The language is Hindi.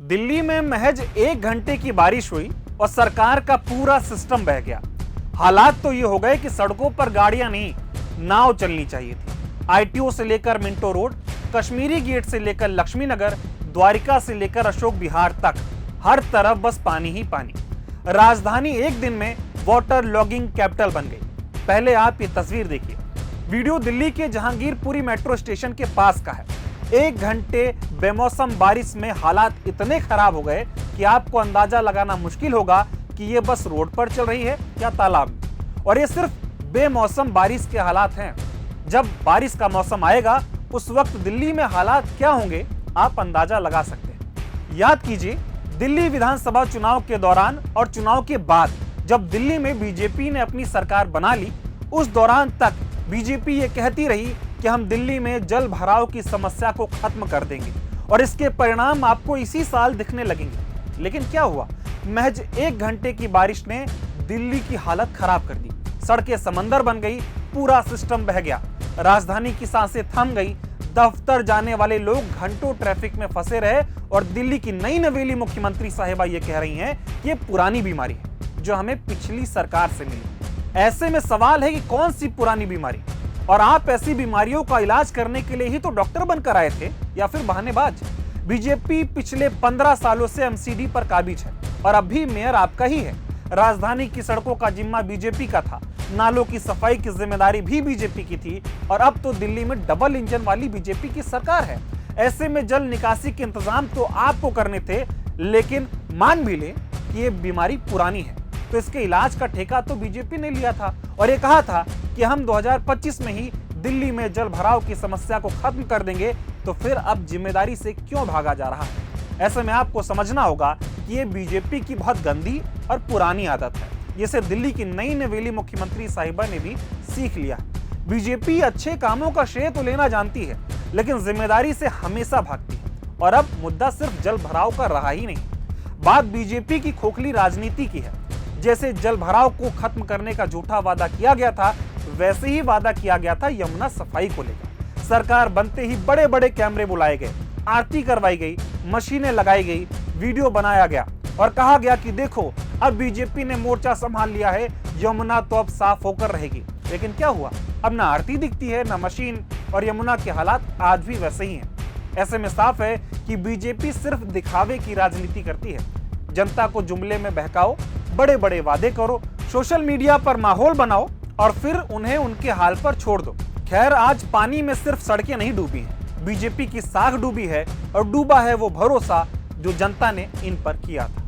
दिल्ली में महज 1 घंटे की बारिश हुई और सरकार का पूरा सिस्टम बह गया। हालात तो ये हो गए कि सड़कों पर गाड़ियां नहीं, नाव चलनी चाहिए थी। आईटीओ से लेकर मिंटो रोड, कश्मीरी गेट से लेकर लक्ष्मी नगर, द्वारिका से लेकर अशोक विहार तक हर तरफ बस पानी ही पानी। राजधानी एक दिन में वाटर लॉगिंग कैपिटल बन गई। पहले आप ये तस्वीर देखिए। वीडियो दिल्ली के जहांगीरपुरी मेट्रो स्टेशन के पास का है। 1 घंटे बेमौसम बारिश में हालात इतने खराब हो गए कि आपको अंदाजा लगाना मुश्किल होगा कि ये बस रोड पर चल रही है या तालाब में। और ये सिर्फ बेमौसम बारिश के हालात हैं। जब बारिश का मौसम आएगा उस वक्त दिल्ली में हालात क्या होंगे आप अंदाजा लगा सकते हैं। याद कीजिए, दिल्ली विधानसभा चुनाव के दौरान और चुनाव के बाद जब दिल्ली में बीजेपी ने अपनी सरकार बना ली, उस दौरान तक बीजेपी ये कहती रही कि हम दिल्ली में जल भराव की समस्या को खत्म कर देंगे और इसके परिणाम आपको इसी साल दिखने लगेंगे। लेकिन क्या हुआ? महज 1 घंटे की बारिश ने दिल्ली की हालत खराब कर दी। सड़कें समंदर बन गई, पूरा सिस्टम बह गया, राजधानी की सांसें थम गई, दफ्तर जाने वाले लोग घंटों ट्रैफिक में फंसे रहे और दिल्ली की नई नवेली मुख्यमंत्री साहिबा ये कह रही हैं कि ये पुरानी बीमारी है जो हमें पिछली सरकार से मिली। ऐसे में सवाल है कि कौन सी पुरानी बीमारी? और आप ऐसी बीमारियों का इलाज करने के लिए ही तो डॉक्टर बनकर आए थे या फिर बहानेबाज? बीजेपी पिछले 15 सालों से एमसीडी पर काबिज है और अब भी मेयर आपका ही है। राजधानी की सड़कों का जिम्मा बीजेपी का था, नालों की सफाई की जिम्मेदारी भी बीजेपी की थी और अब तो दिल्ली में डबल इंजन वाली बीजेपी की सरकार है। ऐसे में जल निकासी के इंतजाम तो आपको करने थे, लेकिन मान भी लें कि ये बीमारी पुरानी है तो इसके इलाज का ठेका तो बीजेपी ने लिया था और ये कहा था कि हम 2025 में ही दिल्ली में जल भराव की समस्या को खत्म कर देंगे। तो फिर अब जिम्मेदारी से क्यों भागा जा रहा है? ऐसे में आपको समझना होगा कि ये बीजेपी की बहुत गंदी और पुरानी आदत है, जिसे दिल्ली की नई नवेली मुख्यमंत्री साहिबा ने भी सीख लिया। बीजेपी अच्छे कामों का श्रेय तो लेना जानती है, लेकिन जिम्मेदारी से हमेशा भागती है। और अब मुद्दा सिर्फ जल भराव का रहा ही नहीं, बात बीजेपी की खोखली राजनीति की है। जैसे जल भराव को खत्म करने का झूठा वादा किया गया था, वैसे ही वादा किया गया था यमुना सफाई को लेकर। सरकार बनते ही बड़े बड़े कैमरे बुलाए गए, आरती करवाई गई, मशीनें लगाई गई, वीडियो बनाया गया और कहा गया कि देखो अब बीजेपी ने मोर्चा संभाल लिया है, यमुना तो अब साफ होकर रहेगी। लेकिन क्या हुआ? अब ना आरती दिखती है, ना मशीन, और यमुना के हालात आज भी वैसे ही हैं। ऐसे में साफ है कि बीजेपी सिर्फ दिखावे की राजनीति करती है। जनता को जुमले में बहकाओ, बड़े बड़े वादे करो, सोशल मीडिया पर माहौल बनाओ और फिर उन्हें उनके हाल पर छोड़ दो। खैर, आज पानी में सिर्फ सड़कें नहीं डूबी हैं, बीजेपी की साख डूबी है और डूबा है वो भरोसा जो जनता ने इन पर किया था।